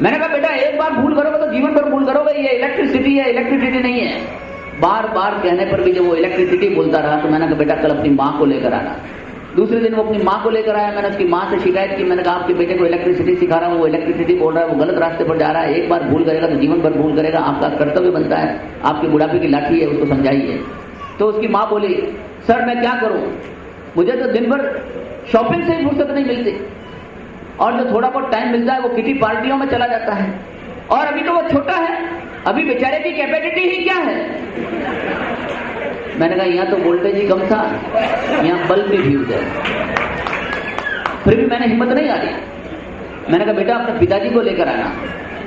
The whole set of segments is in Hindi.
मैंने कहा बेटा एक बार भूल करोगे तो जीवन भर भूल करोगे, ये इलेक्ट्रिसिटी है, इलेक्ट्रिसिटी नहीं है। बार बार कहने पर भी जब वो इलेक्ट्रिसिटी बोलता रहा तो मैंने कहा बेटा कल अपनी माँ को लेकर आना। दूसरे दिन वो अपनी माँ को लेकर आया। मैंने उसकी माँ से शिकायत की, मैंने कहा आपके बेटे को इलेक्ट्रिसिटी सिखा रहा हूँ, वो इलेक्ट्रिसिटी बोल रहा है, वो गलत रास्ते पर जा रहा है, एक बार भूल करेगा तो जीवन भर भूल करेगा, आपका कर्तव्य बनता है, आपके बुढ़ापे की लाठी है, उसको समझाइए। तो उसकी माँ बोली सर मैं क्या करूँ, मुझे तो दिन भर शॉपिंग से ही फुर्सत नहीं मिलती, और जो थोड़ा बहुत टाइम मिलता है वो किटी पार्टियों में चला जाता है, और अभी तो वो छोटा है, अभी बेचारे की कैपेसिटी ही क्या है। मैंने कहा यहाँ तो वोल्टेज ही कम था, यहाँ बल्ब भी फ्यूज है। फिर भी मैंने हिम्मत नहीं आ रही। मैंने कहा बेटा अपने पिताजी को लेकर आना।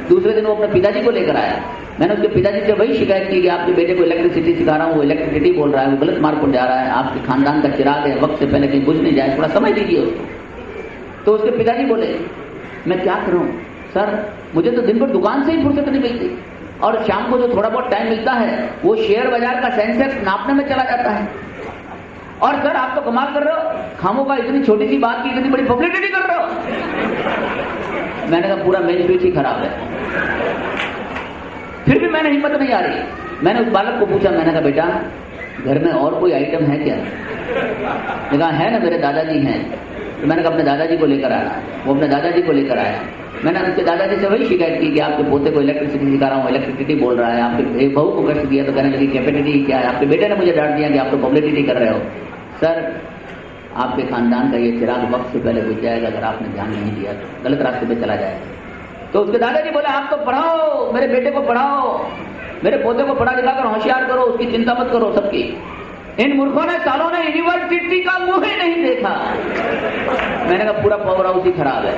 दूसरे दिन वो अपने पिताजी को लेकर आया। मैंने उसके पिताजी से वही शिकायत की कि आपके बेटे को इलेक्ट्रिसिटी सिखा रहा हूँ, वो इलेक्ट्रिसिटी बोल रहा है, वो गलत मार्ग पर जा रहा है, आपके खानदान का चिराग है, वक्त से पहले कहीं बुझ नहीं जाए, थोड़ा समझ दीजिए उसको। तो उसके पिताजी बोले मैं क्या करूं सर, मुझे तो दिन भर दुकान से ही फुर्सत नहीं मिलती, और शाम को जो थोड़ा बहुत टाइम मिलता है वो शेयर बाजार का सेंसेक्स नापने में चला जाता है। और सर आप तो कमाल कर रहे हो, खामों का इतनी छोटी सी बात की इतनी बड़ी पब्लिसिटी कर रहे हो। मैंने कहा पूरा मेन स्विच ही खराब है। फिर भी मैंने हिम्मत नहीं आ रही। मैंने उस बालक को पूछा, मैंने कहा बेटा घर में और कोई आइटम है क्या? मैंने कहा है ना, मेरे दादाजी हैं। तो मैंने कहा अपने दादाजी को लेकर आना। वो अपने दादाजी को लेकर आया। मैंने उसके दादाजी से वही शिकायत की कि आपके पोते को इलेक्ट्रिसिटी सिखा रहा हूँ, इलेक्ट्रिसिटी बोल रहा है, आपके बहू को कष्ट दिया तो कहने लगी कैपेसिटी क्या है, आपके बेटे ने मुझे डांट दिया कि आप तो पब्लिसिटी कर रहे हो। सर आपके खानदान का ये चिराग वक्त से पहले बुझ जाएगा अगर आपने ध्यान नहीं दिया तो, गलत रास्ते पे चला जाएगा। तो उसके दादाजी बोले आप तो पढ़ाओ, मेरे बेटे को पढ़ाओ, मेरे पोते को पढ़ा लिखा कर होशियार करो, उसकी चिंता मत करो सबकी। इन मूर्खों ने सालों ने यूनिवर्सिटी का मुंह ही नहीं देखा। मैंने कहा पूरा पावर हाउस ही खराब है।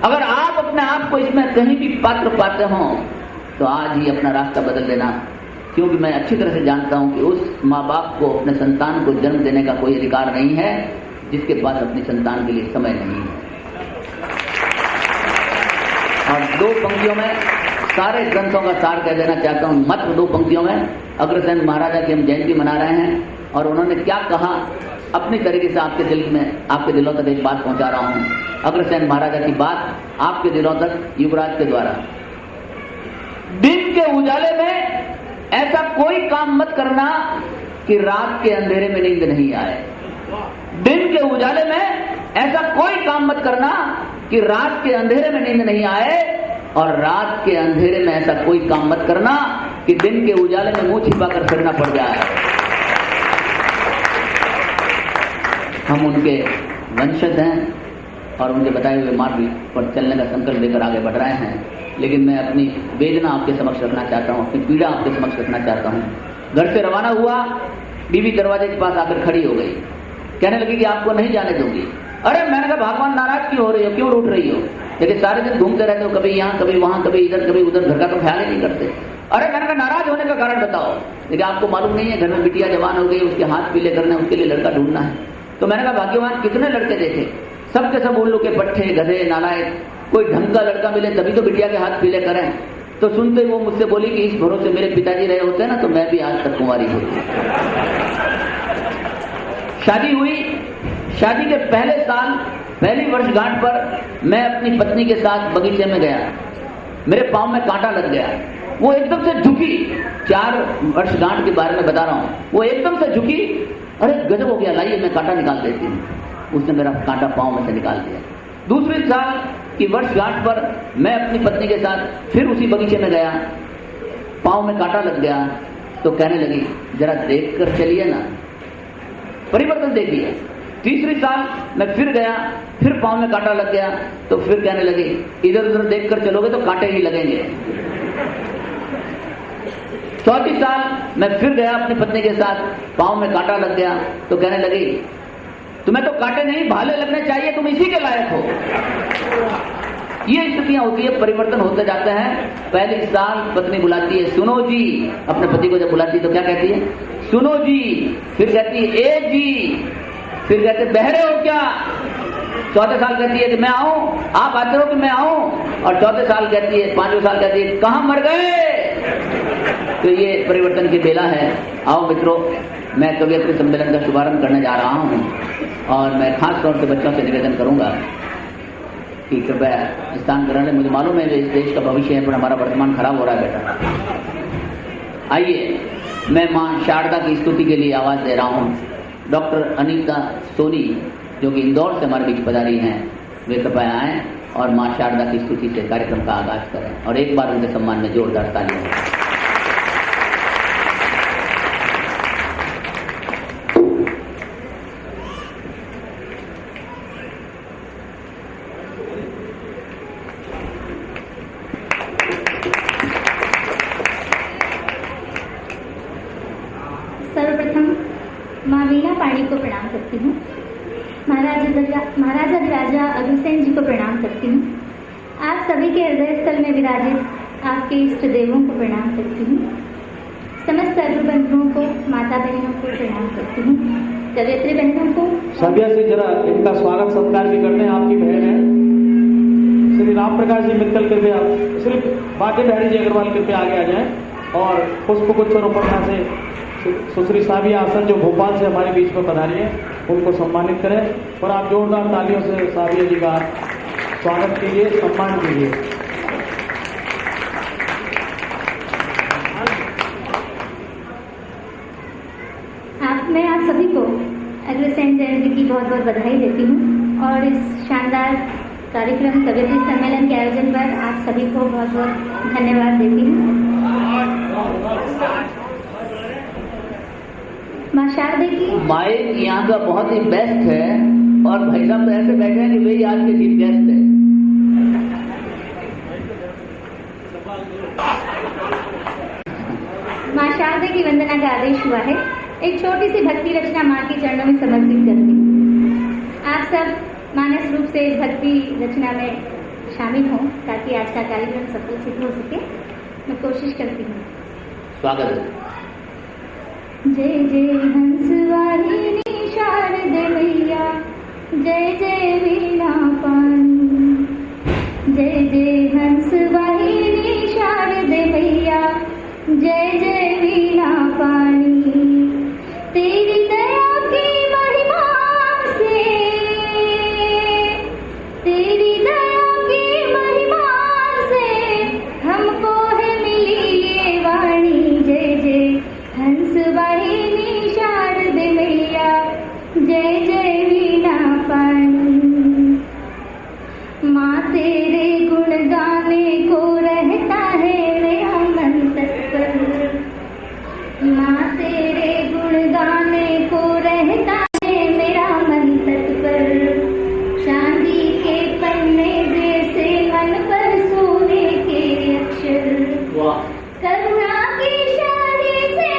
अगर आप अपने आप को इसमें कहीं भी पात्र पाते हो तो आज ही अपना रास्ता बदल देना, क्योंकि मैं अच्छी तरह से जानता हूं कि उस माँ बाप को अपने संतान को जन्म देने का कोई अधिकार नहीं है जिसके पास अपनी संतान के लिए समय नहीं है। और 2 पंक्तियों में सारे ग्रंथों का सार कह देना चाहता हूं, मात्र 2 पंक्तियों में। अग्रसेन महाराजा की हम जयंती मना रहे हैं और उन्होंने क्या कहा अपनी तरीके से आपके दिल में, आपके दिलों तक एक बात पहुंचा रहा हूं। अग्रसेन महाराजा की बात आपके दिलों तक युवराज के द्वारा। दिन के उजाले में ऐसा कोई काम मत करना कि रात के अंधेरे में नींद नहीं आए। दिन के उजाले में ऐसा कोई काम मत करना कि रात के अंधेरे में नींद नहीं आए, और रात के अंधेरे में ऐसा कोई काम मत करना कि दिन के उजाले में मुंह छिपाकर फिरना पड़ जाए। हम उनके वंशज हैं और उनके बताए हुए मार्ग पर चलने का संकल्प लेकर आगे बढ़ रहे हैं, लेकिन मैं अपनी वेदना आपके समक्ष रखना चाहता हूँ, अपनी पीड़ा आपके समक्ष रखना चाहता हूँ। घर से रवाना हुआ, बीवी दरवाजे के पास आकर खड़ी हो गई, कहने लगी कि आपको नहीं जाने दूंगी। अरे मैंने कहा भगवान नाराज क्यों हो रही हो, क्यों रूठ रही हो? लेकिन सारे दिन घूमते रहते हो, कभी यहाँ कभी वहां कभी इधर कभी उधर, घर का तो ख्याल ही नहीं करते। अरे मैंने कहा नाराज होने का कारण बताओ। लेकिन आपको मालूम नहीं है घर में बिटिया जवान हो गई, उसके हाथ पीले करने, उसके लिए लड़का ढूंढना है। तो मैंने कहा भाग्यवान कितने लड़के देखे, सबके सब उल्लू के पट्टे, गधे, नालायक, कोई ढंग का लड़का मिले तभी तो बिटिया के हाथ पीले करें। तो सुनते वो मुझसे बोली कि इस भरोसे मेरे पिताजी रहे होते ना तो मैं भी आज तक कुंवारी होती। शादी हुई। शादी के पहले साल, पहली वर्षगांठ पर मैं अपनी पत्नी के साथ बगीचे में गया। मेरे पांव में कांटा लग गया। वो एकदम से झुकी। 4 वर्षगांठ के बारे में बता रहा हूं। वो एकदम से झुकी। अरे गजब हो गया, लाइए मैं कांटा निकाल देती हूँ। उसने मेरा कांटा पांव में से निकाल दिया। दूसरे साल की वर्षगांठ पर मैं अपनी पत्नी के साथ फिर उसी बगीचे में गया। पांव में कांटा लग गया तो कहने लगी जरा देख कर चलिए ना, परिवर्तन देखिए। तीसरी साल मैं फिर गया, फिर पांव में कांटा लग गया तो फिर कहने लगी इधर उधर देख कर चलोगे तो कांटे ही लगेंगे। चौथी साल मैं फिर गया अपनी पत्नी के साथ, पांव में कांटा लग गया तो कहने लगी तुम्हें तो कांटे नहीं भाले लगने चाहिए, तुम इसी के लायक हो। ये स्थितियां होती है, परिवर्तन होते जाते हैं। पहले साल पत्नी बुलाती है सुनो जी, अपने पति को जब बुलाती है तो क्या कहती है? सुनो जी। फिर कहती है ए जी। फिर कहते बहरे हो क्या? चौथे साल कहती है कि मैं आऊं, आप आते हो कि मैं आऊं? और चौथे साल कहती है, 5वें साल कहती है कहां मर गए? तो ये परिवर्तन की बेला है। आओ मित्रों, मैं कवियत्री सम्मेलन का शुभारंभ करने जा रहा हूं और मैं खास तौर से बच्चों से निवेदन करूंगा कि कृपया स्थान ग्रहण लें। मुझे मालूम है इस देश का भविष्य है, पर हमारा वर्तमान खराब हो रहा है बेटा। आइए, मैं माँ शारदा की स्तुति के लिए आवाज़ दे रहा हूँ। डॉक्टर अनीता सोनी जो कि इंदौर से हमारे बीच पधारी हैं, वे कृपया आएँ और माँ शारदा की स्तुति से कार्यक्रम का आगाज करें और एक बार उनके सम्मान में जोरदार तालियां। सर्वप्रथम माँ वीणा पाणी को प्रणाम करती हूँ। महाराजा राजा अग्रसेन जी को प्रणाम करती हूँ। आप सभी के हृदय स्थल में विराजित आपके इष्ट देवों को प्रणाम करती हूँ। समस्त बंधुओं को, माता बहनों को प्रणाम करती हूँ। कवियत्री बहनों को सभ्य से जरा इनका स्वागत सत्कार भी करते हैं। आपकी बहन है श्री राम प्रकाश जी मित्तल, कृपया श्री बाटे बिहारी जी अग्रवाल कृपया आगे आ जाएं और पुष्प गुच्छ और उपरना से सुश्री साबिया आसन जो भोपाल से हमारे बीच में पधारी है उनको सम्मानित करें और आप जोरदार तालियों से साबिया जी का स्वागत कीजिए, सम्मान कीजिए। मैं आप सभी को अग्रसेन जयंती की बहुत बहुत बधाई देती हूँ और इस शानदार कार्यक्रम कवियत्री सम्मेलन के आयोजन पर आप सभी को बहुत बहुत धन्यवाद देती हूँ। माँ शारदा की माइक यहाँ का बहुत ही बेस्ट है और भाई साहब तो ऐसे बैठे हैं कि वही आज के चीफ गेस्ट है। माँ शारदा की वंदना का आदेश हुआ है। एक छोटी सी भक्ति रचना माँ के चरणों में समर्पित करती हूँ। आप सब मानस रूप से इस भक्ति रचना में शामिल हों ताकि आज का कार्यक्रम सफल सिद्ध हो सके। मैं कोशिश करती हूँ। स्वागत है। जय जय हंस वाहिनी शारदे मैया, जय जय वीणा पानी। जय जय हंस वाहिनी शारदे मैया, जय जय वीणा पानी। तेरी दया की महिमा से, तेरी दया की महिमा से हमको है मिली ये वाणी। जय जय हंस वाहिनी शारदे मैया, जय जय वीणा पानी। माँ तेरे गुण गाने को रहता है मेरा मन तत्पर। माँ तेरे गुण गाने को रहता है मेरा मन तत्पर। चांदी के पन्ने जैसे मन पर सोने के अक्षर। करुणा की शाही से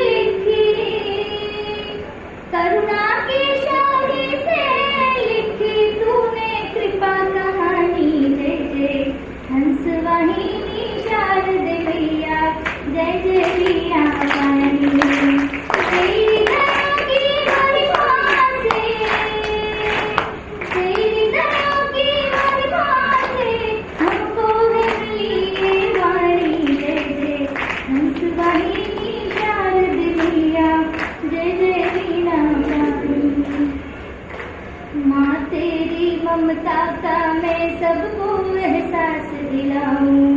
लिखी, करुणा की शाही से लिखी तूने कृपा कहानी। जय जय हंस वाहिनी शारदे मैया, जय जय वीणा पानी। तेरी दया की महिमा से, तेरी दया की महिमा से हमको है मिली ये वाणी। जय जय हंस वाहिनी शारदे मैया, जय जय वीणा पानी। माँ तेरी ममता का मैं सबको एहसास दिलाऊं।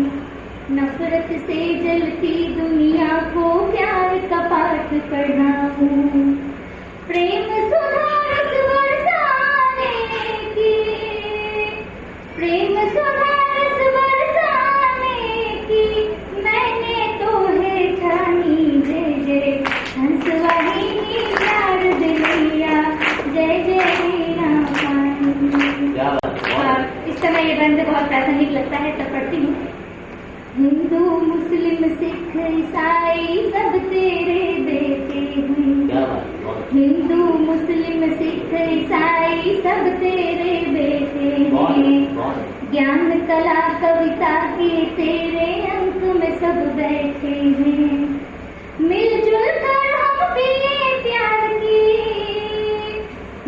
नफरत से जलती दुनिया को प्यार का पाठ पढ़ाऊं। प्रेम सुधारस बरसाने की, प्रेम सुधारस बरसाने की मैंने तो है ठानी। जय जय हंस वाहिनी शारदे मैया, जय जय वीणा पानी। इस समय ये बंद बहुत प्रासंगिक लगता है तब पढ़ती हूँ। हिंदू मुस्लिम सिख ईसाई सब तेरे बेटे हैं। हिंदू मुस्लिम सिख ईसाई सब तेरे बेटे हैं। ज्ञान कला कविता के तेरे अंक में सब बैठे हैं। मिलजुल कर हम पिए प्यार की,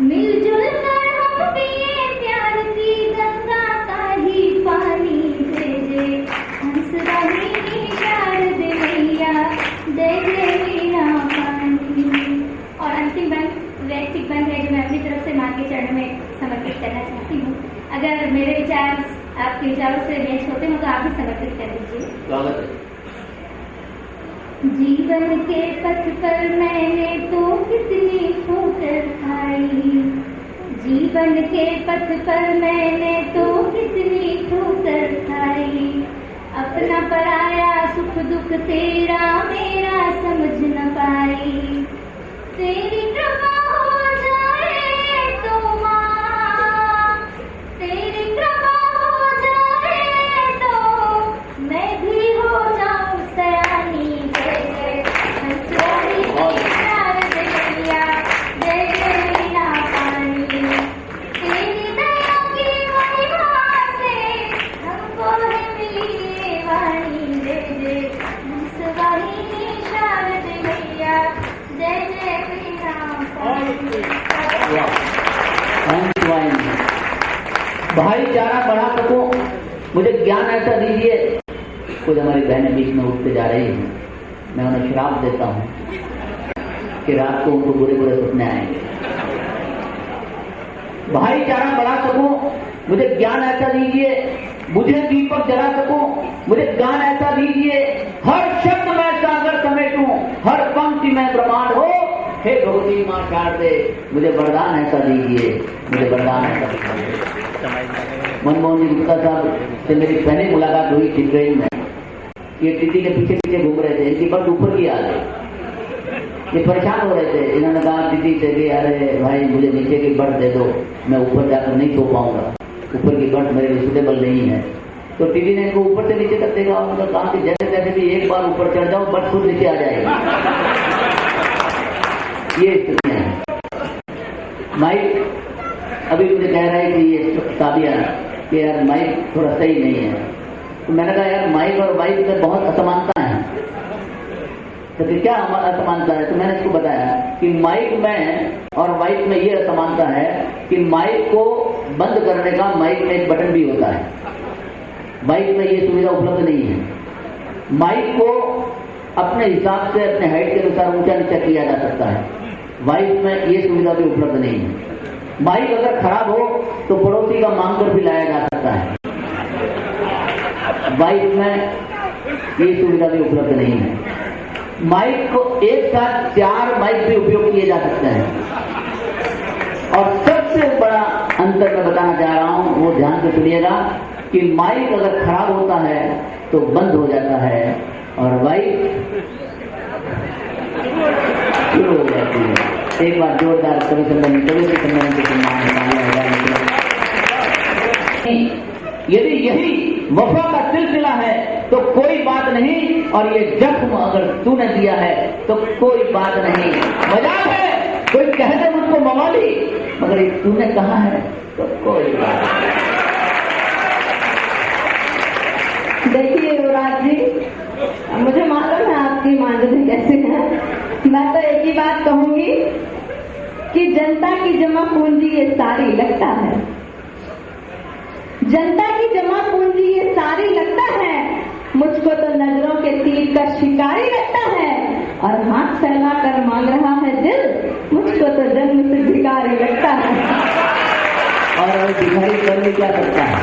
मिलजुल कर हम पिए प्यार की गंगा का ही पानी। जय जय हंस वाहिनी शारदे मैया, जय जय वीणा पानी। और अंतिम बंद वैयक्तिक बंद है जो मैं अपनी तरफ से माँ के चरणों में समर्पित करना चाहती हूँ। अगर मेरे विचार आपके विचारों से मैच होते हो तो आप भी समर्पित कर दीजिए। स्वागत है। जीवन के पथ पर मैंने तो कितनी ठोकर खाई, जीवन के पथ पर मैंने तो कितनी ठोकर खाई, अपना पराया सुख दुख तेरा मेरा समझ न पाई, तेरी कृपा हो जाए तो माँ, तेरी कृपा हो जाए तो मैं भी हो जाऊं सयानी। जय जय हंसवारी शारद मैया, जय जय मीना पानी, तेरी दया की महिमा से हमको है मिली ये वाणी। जय जय हंसवारी शारद मैया, जय जय मीना पानी। भाईचारा बढ़ा सको, मुझे ज्ञान ऐसा दीजिए। कुछ हमारी बहनें बीच में उठते जा रही हैं, मैं उन्हें श्राप देता हूँ कि रात को उनको बुरे बुरे सपने आएंगे। भाईचारा बढ़ा सकूं, मुझे ज्ञान ऐसा दीजिए, मुझे दीपक जला सकूं, मुझे ज्ञान ऐसा दीजिए, हर शब्द में सागर समेटूं, हर पंक्ति में ब्रह्मांड हो। हे भगवती माँ शारदे, मुझे वरदान ऐसा दीजिए, मुझे वरदान ऐसा दीजिए। मनमोहन जी गुप्ता साहब से मेरी पहली मुलाकात हुई थी ट्रेन में। ये टिड्डी के पीछे पीछे घूम रहे थे, इनकी बस ऊपर की आ गई, ये परेशान हो रहे थे। इन्होंने कहा टिड्डी से कि अरे भाई मुझे नीचे की बर्थ दे दो, मैं ऊपर जाकर नहीं सो पाऊंगा, ऊपर की बर्थ मेरे लिए सुटेबल नहीं है। तो टिड्डी ने इनको ऊपर से नीचे तक देखा, उन्होंने कहा कि जैसे जैसे भी एक बार ऊपर चढ़ जाओ बर्थ खुद नीचे आ जाएगी। ये स्थितियां हैं। माइक अभी मुझे कह रहा है कि ये साबिया कि यार माइक थोड़ा सही नहीं है। तो मैंने कहा यार माइक और वाइफ में बहुत असमानता है। तो क्या असमानता है? तो मैंने इसको बताया कि माइक में और वाइफ में ये असमानता है कि माइक को बंद करने का माइक में एक बटन भी होता है, वाइफ में ये सुविधा उपलब्ध नहीं है। माइक को अपने हिसाब से अपने हाइट के अनुसार ऊंचा नीचा किया जा सकता है, वाइफ में ये सुविधा भी उपलब्ध नहीं है। माइक अगर खराब हो तो पड़ोसी का मांग कर भी लाया जा सकता है, वाइफ में ये सुविधा भी उपलब्ध नहीं है। माइक को एक साथ 4 माइक भी उपयोग किए जा सकते हैं। और सबसे बड़ा अंतर मैं बताना चाह रहा हूं, वो ध्यान से सुनिएगा कि माइक अगर खराब होता है तो बंद हो जाता है और वाइफ शुरू हो जाती है। एक बार जोरदार कवि सम्मेलन के सम्मान। यदि यही वफा का सिलसिला है तो कोई बात नहीं, और ये जख्म अगर तूने दिया है तो कोई बात नहीं। मजाक है, कोई कह दे मुझको मवाली, मगर ये तूने कहा है तो कोई बात नहीं। देखिए युवराज जी, मुझे मालूम है आपकी मांझने कैसे है। मैं तो एक ही बात कहूंगी कि जनता की जमा पूंजी ये सारी लगता है, जनता की जमा पूंजी ये सारी लगता है। मुझको तो नजरों के तीर का शिकारी लगता है, और हाथ फैला कर मांग रहा है दिल, मुझको तो जन्म से भिखारी लगता है। और भिखारी कर भी क्या सकता है?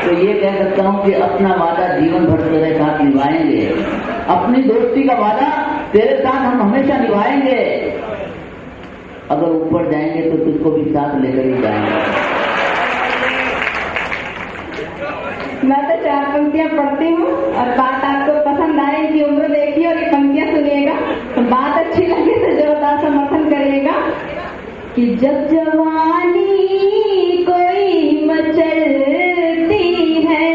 तो ये कह सकता हूँ कि अपना वादा जीवन भर तेरे साथ निभाएंगे, अपनी दोस्ती का वादा तेरे साथ हम हमेशा निभाएंगे। अगर ऊपर जाएंगे तो तुझको भी साथ लेकर ही जाएंगे। मैं तो 4 पंक्तियां पढ़ती हूँ और बात आपको पसंद आए कि उम्र देखिए और ये पंक्तियां सुनिएगा, तो बात अच्छी लगे तो जोरदार समर्थन करिएगा। कि जब जवानी कोई मचलती है,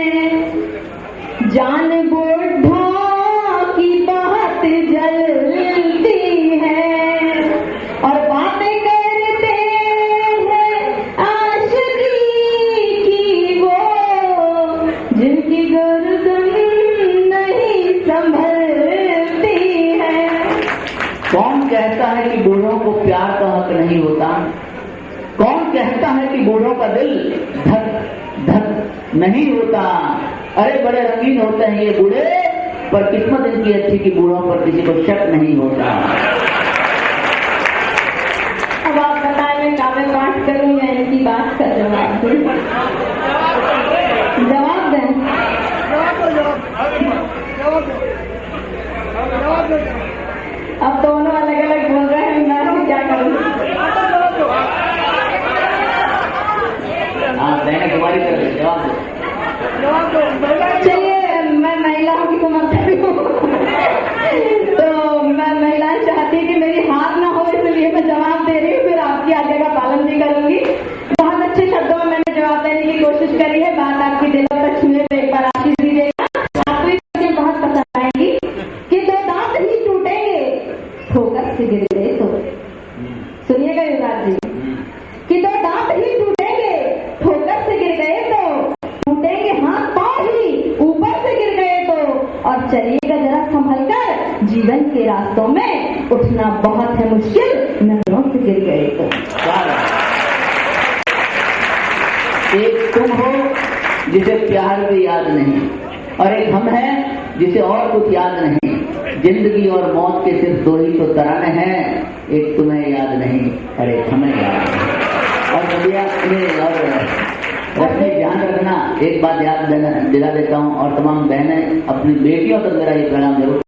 जान बुढ़ा की बात जलती है, और बातें करते हैं आशिकी की वो, जिनकी गर्दन नहीं संभलती है। कौन कहता है कि बूढ़ों को प्यार का हक नहीं होता? कौन कहता है कि बूढ़ों का दिल धक धक नहीं होता? अरे बड़े रंगीन होते हैं ये बूढ़े, पर किस्मत इनकी अच्छी कि बूढ़ों पर किसी को शक नहीं होता। अब आप बताएं मैं काव्य पाठ करूं या इनकी बात का जवाब? जवाब दें। अब दोनों अलग अलग बोल रहे हैं, मैं क्या करूं? हाँ बहन तुम्हारी तरफ जवाब दो। चलिए मैं महिलाओं की समर्थक हूँ तो मैं महिलाएं चाहती कि मेरी हार ना हो, इसलिए मैं जवाब दे रही हूँ, फिर आपकी आज्ञा का पालन भी करूंगी। बहुत अच्छे शब्दों में मैंने जवाब देने की कोशिश करी है। बात आपकी दिलों तक छूने तो एक बार आशीष दीजिएगा। आपको ये बहुत पसंद आएंगी कि दो दांत ही टूटेंगे ठोकर से गिर गए तो। सुनिएगा युवराज जी कि दो दांत ही टूटेंगे ठोकर से गिर गए तो, टूटेंगे हाथ पांव ही ऊपर से गिर गए तो, और चलिएगा जरा संभल कर, जीवन के रास्तों में उठना बहुत है मुश्किल नजरों से गिर गए तो। एक तुम हो जिसे प्यार भी याद नहीं, और एक हम हैं जिसे और कुछ याद नहीं। जिंदगी और मौत के सिर्फ दो ही तो तराने हैं, एक तुम्हें याद नहीं और एक हमें याद नहीं। और भैया और रखने ध्यान रखना, एक बात याद दिला देता हूँ, और तमाम बहनें अपनी बेटियों तक मेरा ये पैगाम जरूर